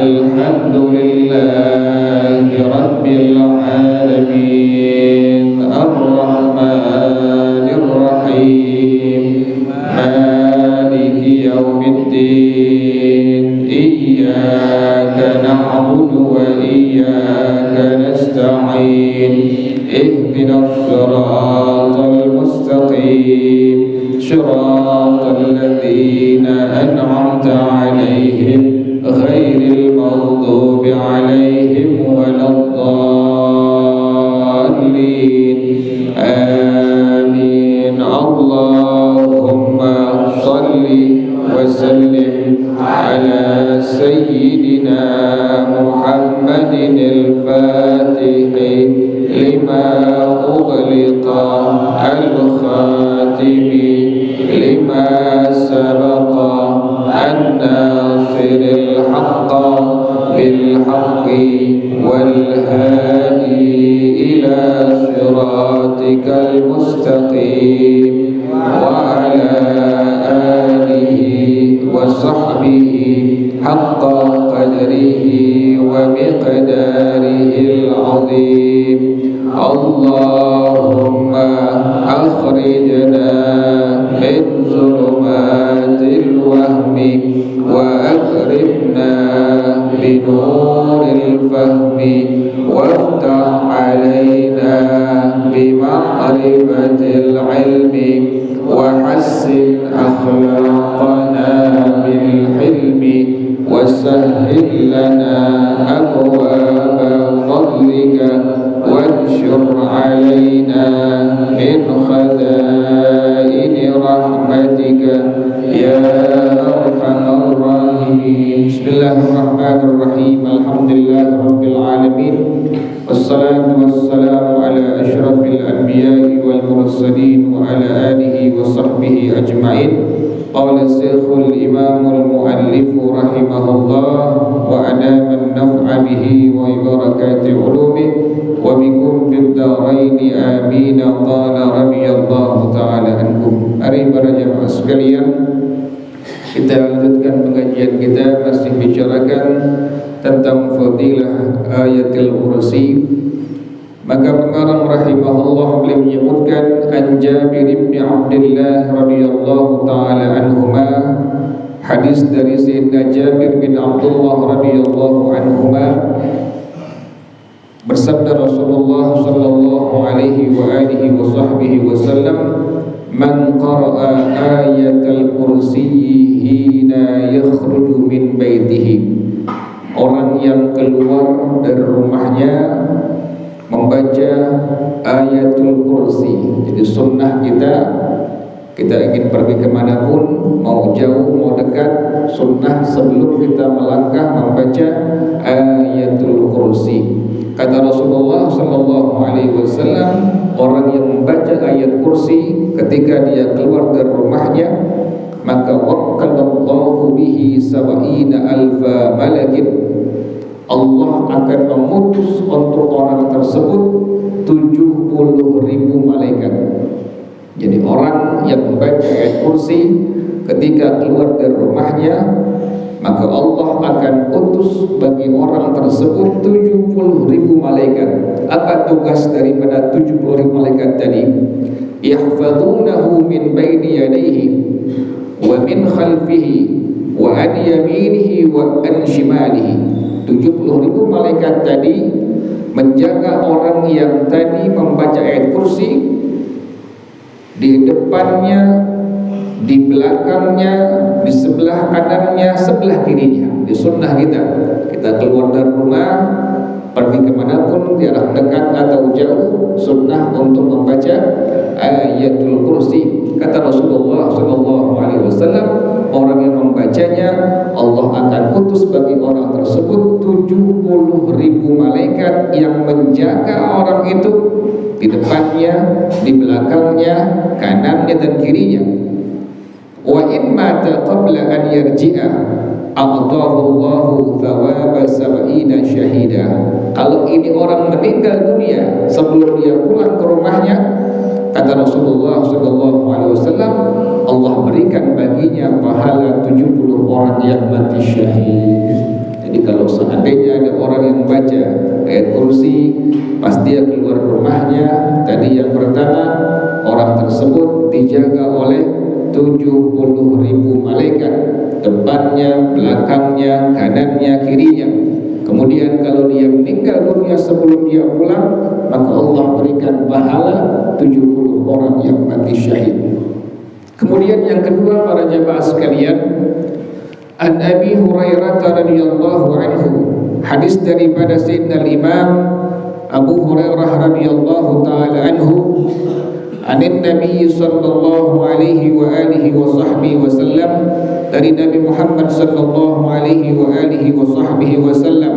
الحمد لله رب العالمين. اهدنا الصراط المستقيم صراط الذين أنعمت عليهم غير المغضوب عليهم ولا الضالين آمين. اللهم صل وسلم على سيدنا محمد الفاتح لما أغلق الخاتم لما سبق الناصر الحق بالحق والهادي إلى صراطك المستقيم وعلى آله وصحبه حق قدره ومقداره العظيم. اللهم أخرجنا من ظلمات الوهم وأكرمنا بنور الفهم وافتح علينا بمعرفة العلم وحسن أخلاقنا بالحلم وسهل لنا أبواب فضلك وانشر علينا من خزائن رحمتك يا أرحم الراحمين. بسم الله الرحمن الرحيم. الحمد لله رب العالمين والصلاة والسلام على أشرف الأنبياء والمرسلين وعلى آله وصحبه أجمعين. قال الشيخ الإمام المؤلف رحمه الله وأدام النفع به وبركات علومه وبكم في الدارين آمين. قال رضي الله تعالى عنكم. Mari para jemaah sekalian, kita lanjutkan pengajian kita, masih bicarakan tentang fadilah ayatul kursi. Maka pengarang rahimahullah beliau menyebutkan an Jabir bin Abdullah radhiyallahu taala anhuma, hadis dari Sayyidina Jabir bin Abdullah radhiyallahu anhuma, bersabda Rasulullah sallallahu alaihi wa alihi wa sahbihi wasallam, man qara'a ayatul kursi hina yakhruju min baitihi, orang yang keluar dari rumahnya membaca ayatul kursi. Jadi sunnah kita ingin pergi kemanapun, mau jauh mau dekat, sunnah sebelum kita melangkah membaca ayatul kursi. Kata Rasulullah sallallahu alaihi wasallam, orang yang membaca ayat kursi ketika dia keluar dari rumahnya, maka waqalallahu bihi sab'ina alfa malakin, Allah akan memutus untuk orang tersebut 70.000 malaikat. Jadi orang yang membaca ayat kursi ketika keluar dari rumahnya, maka Allah akan utus bagi orang tersebut 70.000 malaikat. Apa tugas daripada 70.000 malaikat tadi? Yahfazunahu min baini yadayhi wa min khalfihi wa an yaminihi wa an shimalihi. 70.000 malaikat tadi menjaga orang yang tadi membaca ayat kursi di depannya, di belakangnya, di sebelah kanannya, sebelah kirinya. Di sunnah kita keluar dari rumah, pergi kemanapun, di arah dekat atau jauh, sunnah untuk membaca ayatul kursi. Kata Rasulullah SAW, orang yang membacanya, Allah akan utus bagi orang tersebut 70.000 malaikat yang menjaga orang itu di depannya, di belakangnya, kanannya dan kirinya. Wa in mata qabla an yarji'a a'tahu Allahu thawaba sab'ina syahida. Kalau ini orang meninggal dunia sebelum dia pulang ke rumahnya, kata Rasulullah SAW, Allah berikan baginya pahala 70 orang yang mati syahid. Jadi kalau seandainya ada orang yang membaca ayat kursi pas dia keluar rumahnya, tadi yang pertama, orang tersebut dijaga oleh 70.000 malaikat, depannya, belakangnya, kanannya, kirinya. Kemudian kalau dia meninggal dunia sebelum dia pulang, maka Allah berikan pahala 70 orang yang mati syahid. Kemudian yang kedua, para jamaah sekalian, An Abi Hurairah radhiyallahu anhu, hadis daripada Sayyidina Imam Abu Hurairah radhiyallahu taala anhu, anin Nabi sallallahu alaihi wa alihi wa sahbihi wasallam, dari Nabi Muhammad sallallahu alaihi wa alihi wa sahbihi wasallam,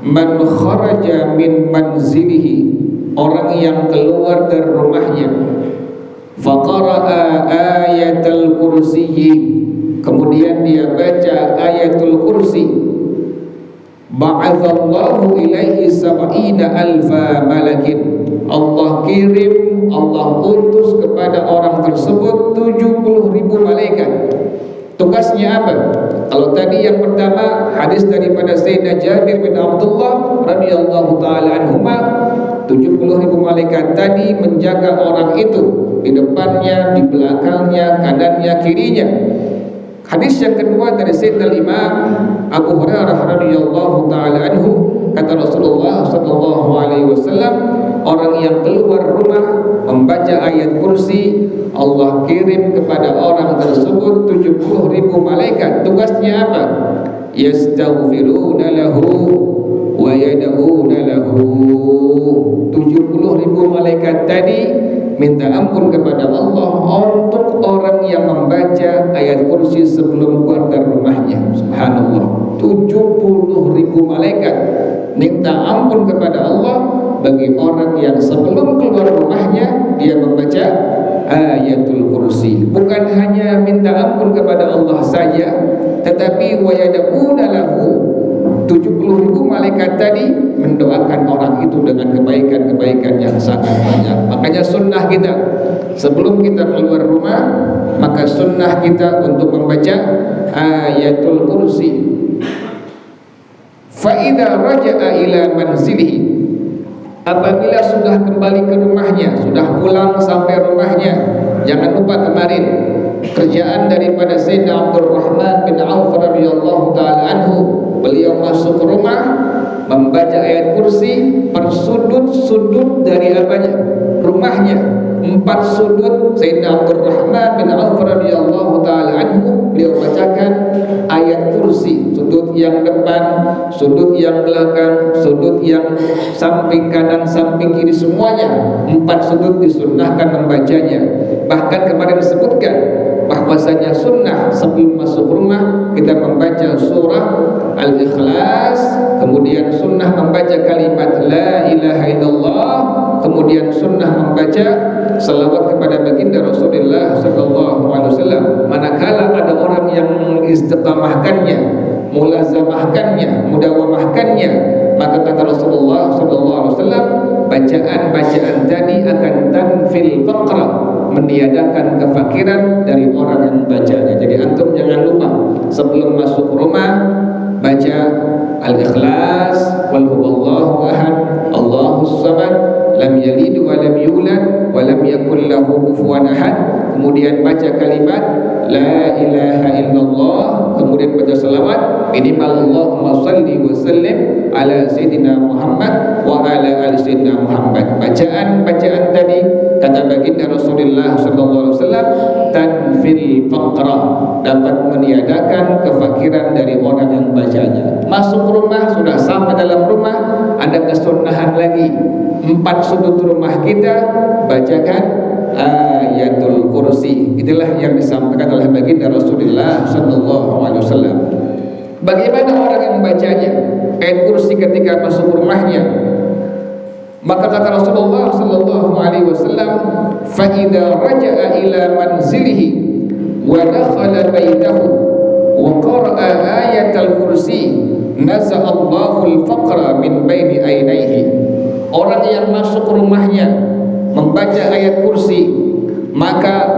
man kharaja min manzilihi, orang yang keluar dari rumahnya, faqara'a ayatul kursiyyi, kemudian dia baca ayatul kursi, ba'atsallahu ilaihi sab'ina alfa malakin, Allah kirim, Allah utus kepada orang tersebut 70.000 malaikat. Tugasnya apa? Kalau tadi yang pertama hadis daripada Sayyidina Jabir bin Abdullah radhiyallahu taala anhuma, 70.000 malaikat tadi menjaga orang itu di depannya, di belakangnya, kanannya, kirinya. Hadis yang kedua dari Sayyidina Imam Abu Hurairah radhiyallahu taala anhu, kata Rasulullah sallallahu alaihi wasallam, orang yang keluar rumah membaca ayat kursi, Allah kirim kepada orang tersebut 70.000 malaikat. Tugasnya apa? Yastaghfiruna lahu wa yad'una lahu. 70.000 malaikat tadi minta ampun kepada Allah untuk orang yang membaca ayat kursi sebelum keluar dari rumahnya. Subhanallah, 70.000 malaikat minta ampun kepada Allah bagi orang yang sebelum keluar rumahnya dia membaca ayatul kursi. Bukan hanya minta ampun kepada Allah saja, tetapi wa yad'una lahu, 70.000 malaikat tadi mendoakan orang itu dengan kebaikan-kebaikan yang sangat banyak. Makanya sunnah kita sebelum kita keluar rumah, maka sunnah kita untuk membaca ayatul kursi. Fa idza raja'a ila manzilihi, apabila sudah kembali ke rumahnya, sudah pulang sampai rumahnya, jangan lupa kemarin kerjaan daripada Sayyidina Abdurrahman bin Auf radhiyallahu taala anhu, beliau masuk rumah membaca ayat kursi per sudut-sudut dari apanya? Rumahnya. 4 sudut Sayyidina Abdurrahman bin Auf radhiyallahu taala anhu beliau bacakan ayat kursi. Sudut yang depan, sudut yang belakang, sudut yang samping kanan, samping kiri, semuanya 4 sudut disunnahkan membacanya. Bahkan kemarin disebutkan bahwasanya sunnah sebelum masuk rumah kita membaca surah Al-Ikhlas, kemudian sunnah membaca kalimat la ilaha illallah, kemudian sunnah membaca salawat kepada baginda Rasulullah sallallahu alaihi wasallam. Manakala ada orang yang mengistiqamahkannya, mulazamahkannya, mudawamahkannya, maka kata Rasulullah sallallahu alaihi wasallam, bacaan-bacaan tadi akan tanfil faqra, meniadakan kefakiran dari orang yang membacanya. Jadi antum jangan lupa sebelum masuk rumah baca Al-Ikhlas, Qul huwallahu ahad, Allahus samad, lam yalid wa lam yulad wa lam yakul lahu kufuwan ahad. Kemudian baca kalimat la ilaha illallah, kemudian baca selawat minimal Allahumma salli wa sallim ala sayyidina Muhammad wa ala ali sayyidina Muhammad. Bacaan tadi kata baginda Rasulullah sallallahu alaihi wasallam tanfil faqra, dapat meniadakan kefakiran dari orang yang bacanya. Masuk rumah, sudah sampai dalam rumah, ada kesunnahan lagi. 4 sudut rumah kita bacakan ayatul kursi. Itulah yang disampaikan oleh baginda Rasulullah sallallahu alaihi wasallam. Bagaimana orang yang membacanya ayat kursi ketika masuk rumahnya? Maka kata Rasulullah sallallahu alaihi wasallam, fa idza raja'a ila manzilihi wa dakhala baitahu wa qara'a ayatal kursi naza'allahu al-faqra min baini ainaihi. Orang yang masuk rumahnya membaca ayat kursi, maka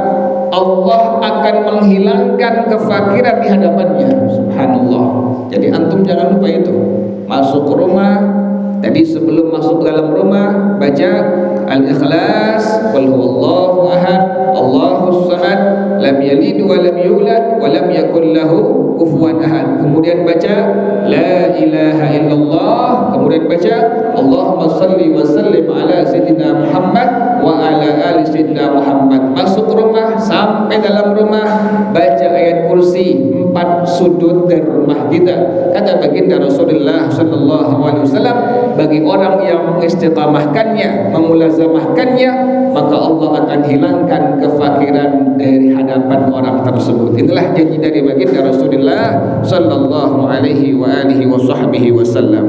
Allah akan menghilangkan kefakiran di hadapannya. Subhanallah. Jadi antum jangan lupa itu. Masuk ke rumah, tadi sebelum masuk ke dalam rumah baca Al-Ikhlas, Qul huwallahu ahad, Allahus samad, lam lam yalid wa lam yulad wa lam yakul lahu kufuwan ahad. Kemudian baca la ilaha illallah, kemudian baca Allahumma salli wa sallim ala sayyidina Muhammad wa ala ali sayyidina Muhammad. Masuk rumah, sampai dalam rumah baca ayat kursi 4 sudut dari rumah kita. Kata baginda Rasulullah sallallahu alaihi wasallam, bagi orang yang mengistiqamahkannya, memulazamahkannya, maka Allah akan hilangkan kefakiran dari hadapan orang tersebut. Inilah janji dari baginda Rasulullah sallallahu alaihi wa alihi wasallam.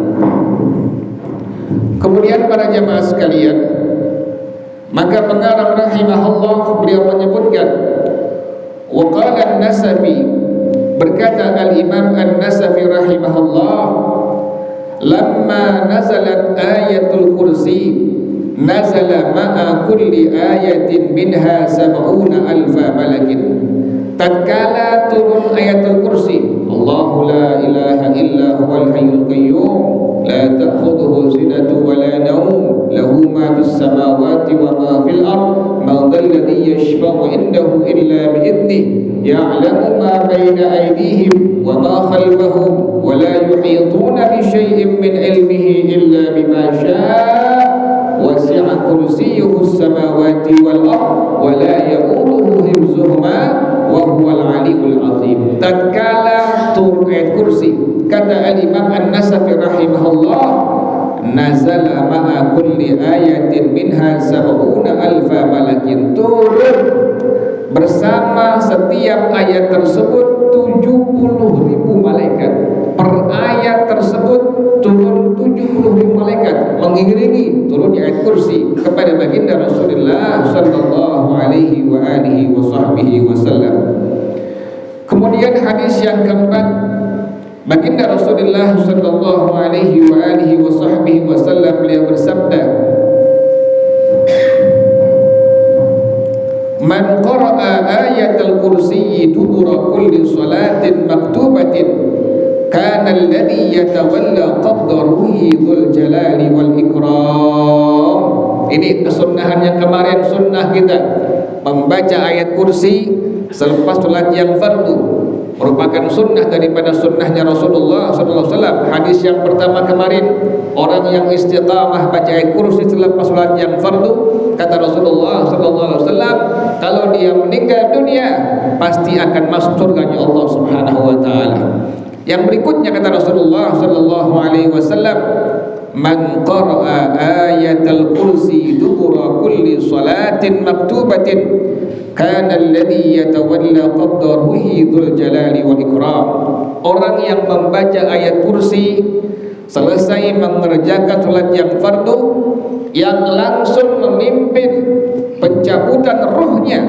Kemudian para jamaah sekalian, maka pengarang rahimahullah beliau menyebutkan, wa qala an-Nasafi, berkata al-Imam an-Nasafi rahimahullah, lamma nazalat ayatul kursi nazala ma'a kulli ayatin minha 70,000 malakin. Tatkala turun ayatul kursi, Allahu la ilaha illa huwal hayyul qayyum la ta'khudhuhu sinatun wa la nawm lahu ma fis samawati wa ma fil ard man dhal ladzi yashfa'u indahu illa bi idnihi ya'lamu ma bayna aydihim wa ma khalfahum wa la yuhituna bi shay'in min ilmihi illa bima syaa' wasi'a kursiyyuhu as-samawati wal ard wa la ya'uduhu hifdzuhuma wa huwal 'aliyyul 'azim. Tatkala turun ayat kursi, kata al-Imam an-Nasafi rahimahullah, nazala ma'a kulli ayatin minha 70,000 malakin. Turun bersama setiap ayat tersebut 70,000 malaikat. Per ayat tersebut turun 70,000 malaikat mengiringi turunnya ayat kursi kepada baginda Rasulullah sallallahu alaihi wa alihi wasallam. Kemudian hadis yang keempat, baginda Rasulullah sallallahu alaihi wa alihi wasallam beliau bersabda, man qara'a ayatul kursi dubura kulli salatin maktubatin kana alladhi yatawalla qaddaruhi dzul jalali wal ikram. Ini kesunnahan yang kemarin, sunnah kita membaca ayat kursi selepas salat yang fardu, merupakan sunnah daripada sunnahnya Rasulullah sallallahu alaihi wasallam. Hadis yang pertama kemarin, orang yang istiqamah baca ayat kursi selepas salat yang fardu, kata Rasulullah sallallahu alaihi wasallam, kalau dia meninggal dunia pasti akan masuk surganya Allah Subhanahu wa taala. Yang berikutnya kata Rasulullah sallallahu alaihi wasallam, man qara'a ayatal kursi dubura kulli salatin maktubatin kana alladhi yatawalla qaddaruhi dzul jalali wal ikram. Orang yang membaca ayat kursi selesai mengerjakan salat yang fardu, yang langsung memimpin pencabutan ruhnya.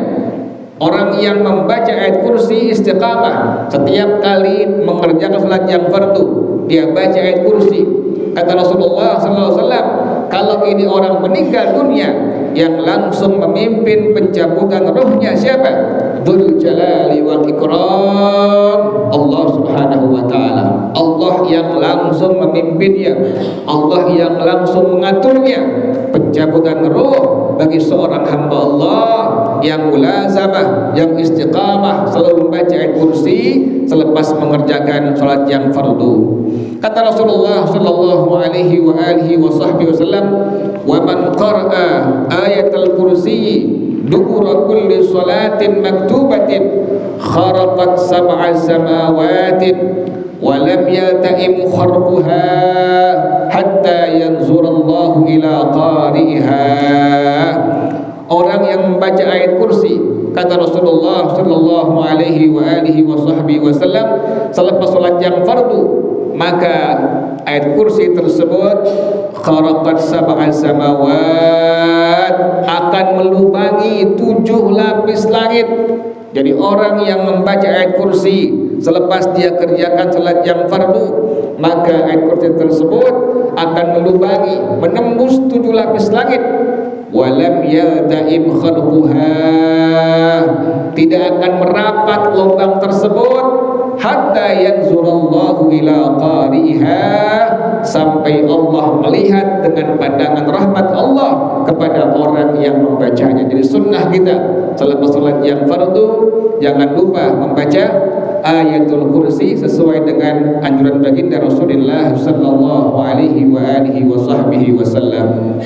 Orang yang membaca ayat kursi istiqamah, setiap kali mengerjakan salat yang fardu dia baca ayat kursi. Kata Rasulullah sallallahu alaihi wasallam, kalau ini orang meninggal dunia, yang langsung memimpin pencabutan ruhnya siapa? Dzul jalali wal ikram, Allah Subhanahu wa taala. Allah yang langsung memimpinnya, Allah yang langsung mengaturnya. Pencabutan ruh bagi seorang hamba Allah yang mulazamah, yang istiqamah selalu membaca ayat kursi selepas mengerjakan salat yang fardu. Kata Rasulullah sallallahu alaihi wa alihi wasallam, wa man qara'a ayatul kursi dubura kulli salatin maktubatin kharaqat sab'a samawatin wa lam yalta'im kharquha hatta yanzurallahu ila qari'iha. Orang yang membaca ayat kursi, kata Rasulullah sallallahu alaihi wa alihi wasallam, selepas salat yang fardu, maka ayat kursi tersebut kharaqat sab'a samawat, akan melubangi 7 lapis langit. Jadi orang yang membaca ayat kursi selepas dia kerjakan salat yang fardu, maka ayat kursi tersebut akan melubangi, menembus 7 lapis langit. Walam yalta'im khalquha, tidak akan merapat lubang tersebut hatta yanzurallahu ila qari'iha, sampai Allah melihat dengan pandangan rahmat Allah kepada orang yang membacanya. Jadi sunnah kita selepas salat yang fardu jangan lupa membaca ayatul kursi sesuai dengan anjuran baginda Rasulullah sallallahu alaihi wa alihi wasallam.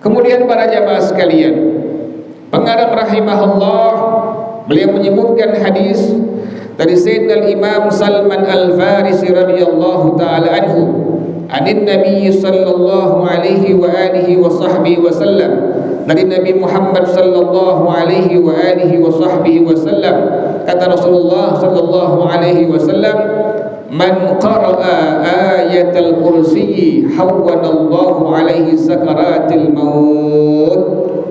Kemudian para jamaah sekalian, pengarang rahimahullah beliau menyebutkan hadis dari Sayyidina Imam Salman Al-Farisi radhiyallahu taala anhu, anin Nabi sallallahu alaihi wa alihi wasallam, dari Nabi Muhammad sallallahu alaihi wa alihi wasallam, kata Rasulullah sallallahu alaihi wasallam, man qara'a ayatal kursi hawwanallahu alaihi sakaratil maut.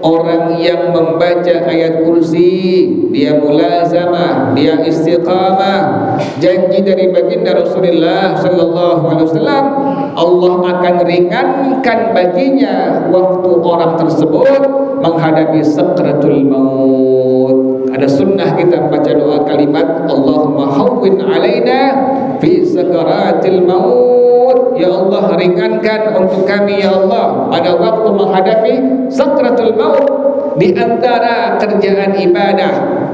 Orang yang membaca ayat kursi, dia mulazamah, dia istiqamah, janji dari baginda Rasulullah sallallahu alaihi wasallam, Allah akan ringankan baginya waktu orang tersebut menghadapi sakratul maut. Ada sunnah kita baca doa kalimat Allahumma hawwin alaina fi sakaratil maut. Ya Allah, ringankan untuk kami ya Allah pada waktu menghadapi sakratul maut. Di antara kerjaan ibadah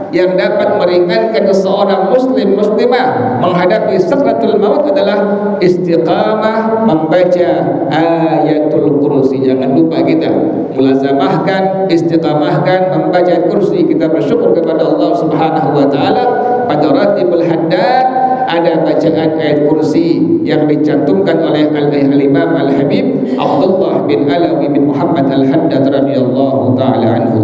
yang dapat meringankan seorang muslim muslimah menghadapi sakratul maut adalah istiqamah membaca ayatul kursi. Jangan lupa kita mulazamahkan, istiqamahkan membaca ayat kursi. Kita bersyukur kepada Allah Subhanahu wa taala pada Ratibul Haddad ada bacaan ayat kursi yang dicantumkan oleh Al-Imam Al-Habib Abdullah bin Alawi bin Muhammad Al-Haddad radhiyallahu taala anhu.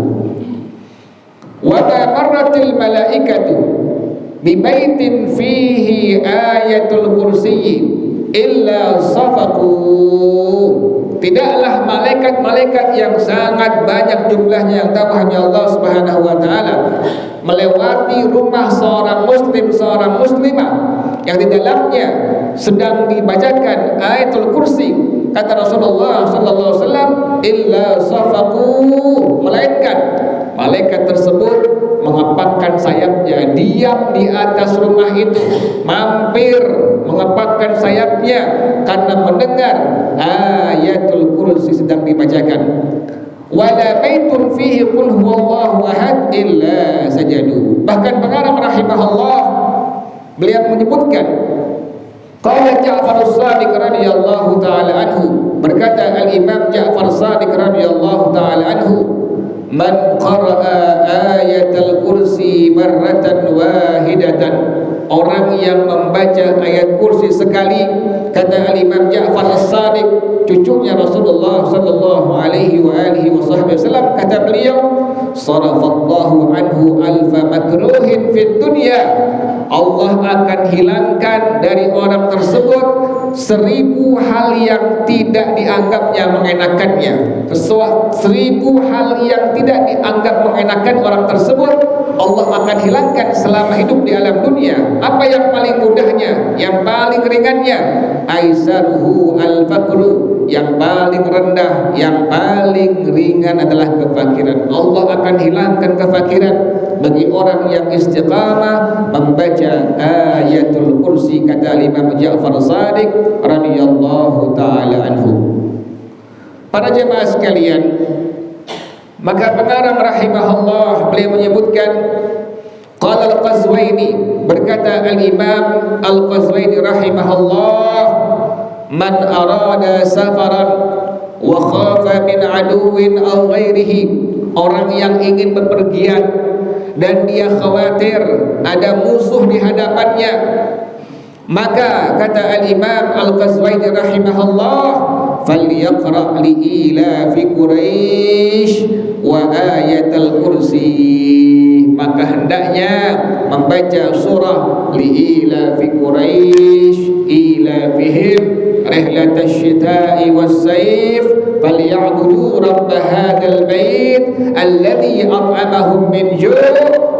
Wa marratil malaikatu bi baitin fihi ayatul kursi illa safaqu. Tidaklah malaikat-malaikat yang sangat banyak jumlahnya, yang tahu hanya Allah Subhanahu wa taala, melewati rumah seorang muslim, seorang muslimah yang di dalamnya sedang dibacakan ayatul kursi, kata Rasulullah sallallahu alaihi wasallam, illa safaqu, melainkan malaikat tersebut mengepakkan sayapnya, diam di atas rumah itu, mampir mengepakkan sayapnya karena mendengar ayatul kursi sedang dibacakan. Wala baitun fihi qul huwallahu ahad illa sajadu. Bahkan pengarang rahimahullah beliau menyebutkan, qala Ja'far As-Shadiq radhiyallahu taala anhu, berkata Al-Imam Ja'far As-Shadiq radhiyallahu taala anhu, man qara'a ayatal kursi marratan wahidatan, orang yang membaca ayat kursi sekali, kata Al-Imam Ja'far As-Shadiq, cucunya Rasulullah sallallahu alaihi wa alihi wasallam, kata beliau, sarafallahu anhu alfa makruhin fid dunya, Allah akan hilangkan dari orang tersebut 1000 hal yang tidak dianggapnya mengenakannya. 1000 hal yang tidak dianggap mengenakan orang tersebut Allah akan hilangkan selama hidup di alam dunia. Apa yang paling mudahnya, yang paling ringannya? Aisaruhu al-faqru, yang paling rendah, yang paling ringan adalah kefakiran. Allah akan hilangkan kefakiran bagi orang yang istiqamah membaca ayatul kursi, kata Imam Ja'far Shadiq radhiyallahu taala anhu. Para jemaah sekalian, maka pengarang rahimahullah beliau menyebutkan, qala al-Qazwaini, berkata Al-Imam Al-Qazwaini rahimahullah, man arada safaran wa khafa min aduwin aw ghairihi, orang yang ingin bepergian dan dia khawatir ada musuh di hadapannya, maka kata Al-Imam Al-Qazwaini rahimahullah, falyaqra' li ila fi Quraisy wa ayatul kursi, maka hendaknya membaca surah li ila fi Quraisy ila fihim rihlatash shita'i was-sayf falyabudu rabb hadzal bait alladhi at'amahum min ju'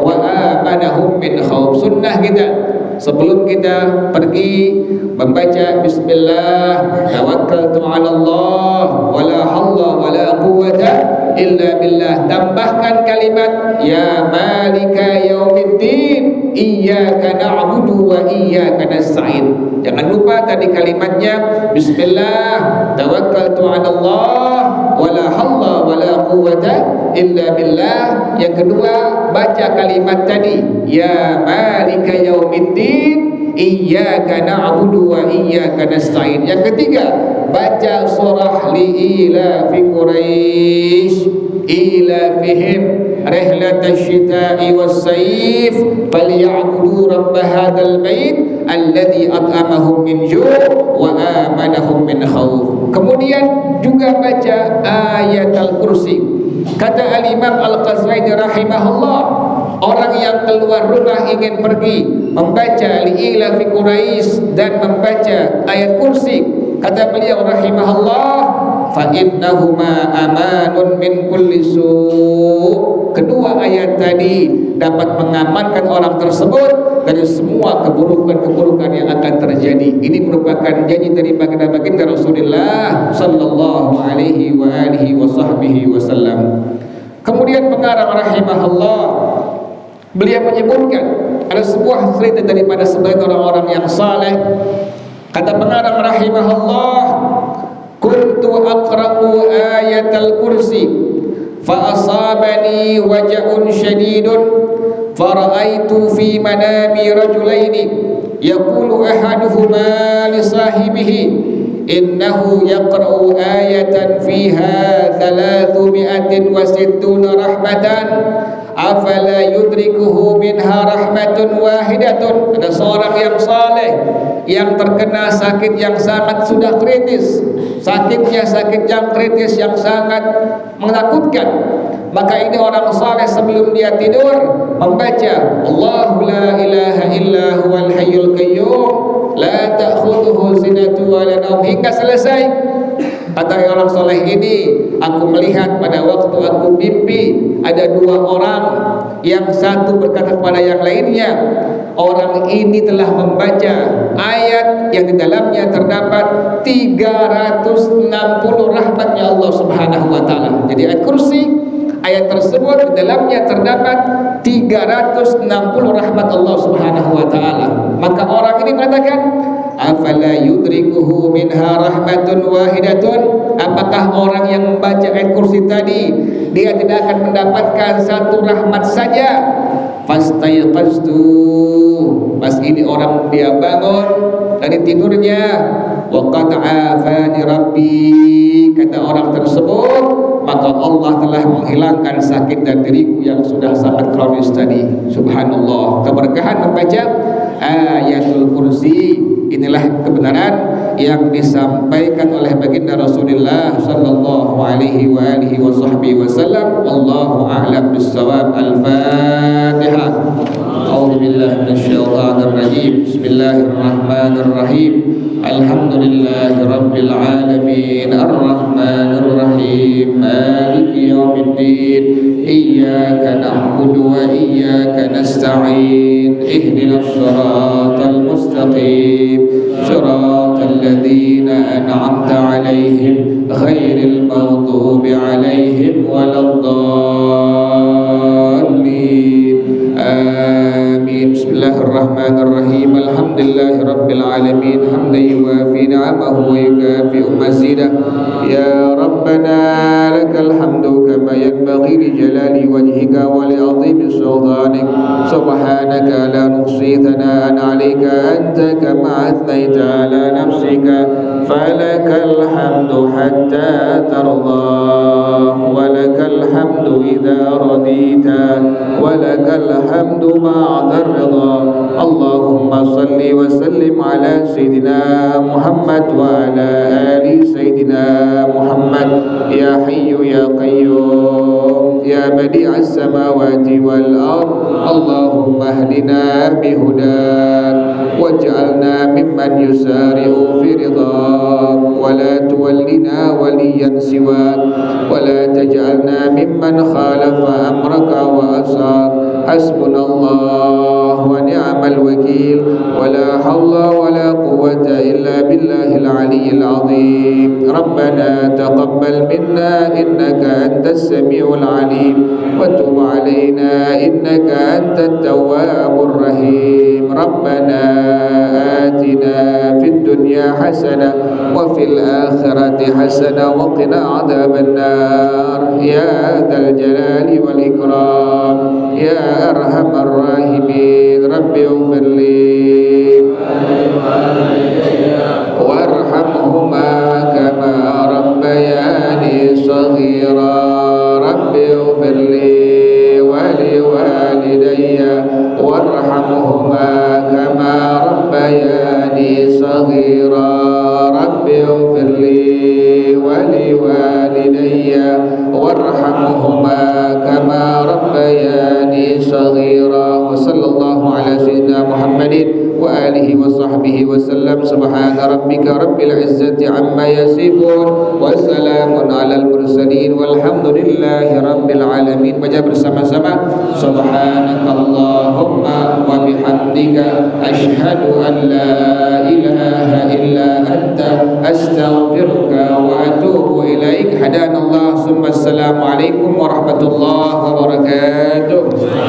wa amanahum min khauf. Sunnah kita sebelum kita pergi membaca bismillah tawakkaltu 'ala Allah wala haula wala quwwata illa billah, tambahkan kalimat ya malika yaumiddin, iyyaka na'budu wa iyyaka nasta'in. Jangan lupa tadi kalimatnya bismillah tawakkaltu 'ala Allah wala haula wala quwwata illa billah. Yang kedua baca kalimat tadi ya malika yaumiddin iyyaka na'budu wa iyyaka nasta'in. Yang ketiga baca surah li'ilafi Quraisy ilafihim rihlatash shita'i was-sayf falyabudu rabb hadzal bait alladzi at'amahum min ju' wa amanahum min khauf. Kemudian juga baca ayat al-kursi. Kata al-Imam Al-Qazwini rahimahullah, orang yang keluar rumah ingin pergi membaca li'ilafi Quraisy dan membaca ayat kursi, kata beliau rahimahullah, fa innahuma amanun min kulli su'. Kedua ayat tadi dapat mengamankan orang tersebut dari semua keburukan-keburukan yang akan terjadi. Ini merupakan janji dari baginda Rasulullah sallallahu alaihi wa alihi wasallam. Kemudian pengarang rahimahullah beliau menyebutkan ada sebuah cerita daripada sebagian orang-orang yang saleh. Kata pengarang rahimahullah, kuntu aqra'u ayatal kursi fa asabani waja'un syadidun fara'aitu fi manami rajulaini yaqulu ahaduhuma li sahibihi innahu yaqra'u ayatan fiha 360 rahmatan afala yudrikuhu minha rahmatun wahidatun. Ada seorang yang saleh yang terkena sakit yang sangat sudah kritis, sakitnya sakit yang kritis yang sangat menakutkan. Maka ini orang saleh sebelum dia tidur membaca Allahu la ilaha illa huwal hayyul qayyum la ta'khudhuhu sinatun wa la nawm hingga selesai. Kata orang soleh ini, aku melihat pada waktu aku mimpi ada dua orang, yang satu berkata kepada yang lainnya, orang ini telah membaca ayat yang di dalamnya terdapat 360 rahmatnya Allah Subhanahu wa taala. Jadi ayat kursi, ayat tersebut di dalamnya terdapat 360 rahmat Allah Subhanahu wa taala. Maka orang ini mengatakan, afala yudrikuhu minha rahmatun wahidatun. Apakah orang yang membaca ayat kursi tadi dia tidak akan mendapatkan satu rahmat saja? Fastayqaztu, pas ini orang dia bangun dari tidurnya, wa qad afani rabbi, kata orang tersebut, maka Allah telah menghilangkan sakit dan diriku yang sudah sangat kronis tadi. Subhanallah, keberkahan membaca ayatul kursi. Inilah kebenaran yang disampaikan oleh baginda Rasulullah sallallahu alaihi wa alihi wasallam. Wallahu a'lam bis-shawab. Al-Fatihah. A'udzu billahi minasyaitonir rajim. Bismillahirrahmanirrahim. Alhamdulillahi rabbil alamin. Arrahmanir rahim. Maliki yaumiddin. Iyyaka na'budu wa iyyaka nasta'in. Ihdinas siratal mustaqim. صراط الذين أنعمت عليهم غير المغضوب عليهم ولا الضالين آمين. بسم الله الرحمن الرحيم. الحمد لله رب العالمين حمدا يوافي نعمه ويكافئ مزيده. يا ربنا لك الحمد كما ينبغي لجلال وجهك ولعظيم سلطانك. سبحانك لا نحصي ثناء عليك أنت كما أثنيت على نفسك. فلك الحمد حتى ترضى ولك الحمد إذا رضيت ولك الحمد بعد الرضا. اللهم صل وسلم على سيدنا محمد وعلى آل سيدنا محمد. يا حي يا قيوم يا بديع السماوات والأرض. اللهم اهدنا بهداك واجعلنا ممن يسارع في رضاك ولا تولنا وليا سواك ولا تجعلنا ممن خالف أمرك وأساك. حسبنا الله ونعم الوكيل ولا حول ولا قوة قوة إلا بالله العلي العظيم. ربنا تقبل منا إنك أنت السميع العليم وتب علينا إنك أنت التواب الرحيم. ربنا آتنا في الدنيا حسنة وفي الآخرة حسنة وقنا عذاب النار يا ذا الجلال والإكرام يا أرحم الراحمين. رب اغفر لي وارحمهما كما ربياني صغيرا. رب اغفر لي ولوالدي وارحمهما كما ربياني صغيرا. رب اغفر لي ولوالدي وارحمهما كما ربياني صغيرا. وصلى الله على سيدنا محمد وآله وصحبه وسلم. سبحان ربك رب العزة عما يصفون وسلام على المرسلين والحمد لله رب العالمين. Baca bersama-sama Subhanakallahumma wa bihamdika asyhadu an la ilaha illa anta astaghfiruka wa atubu ilaik. Hadanallah summa assalamu alaikum warahmatullahi wabarakatuh.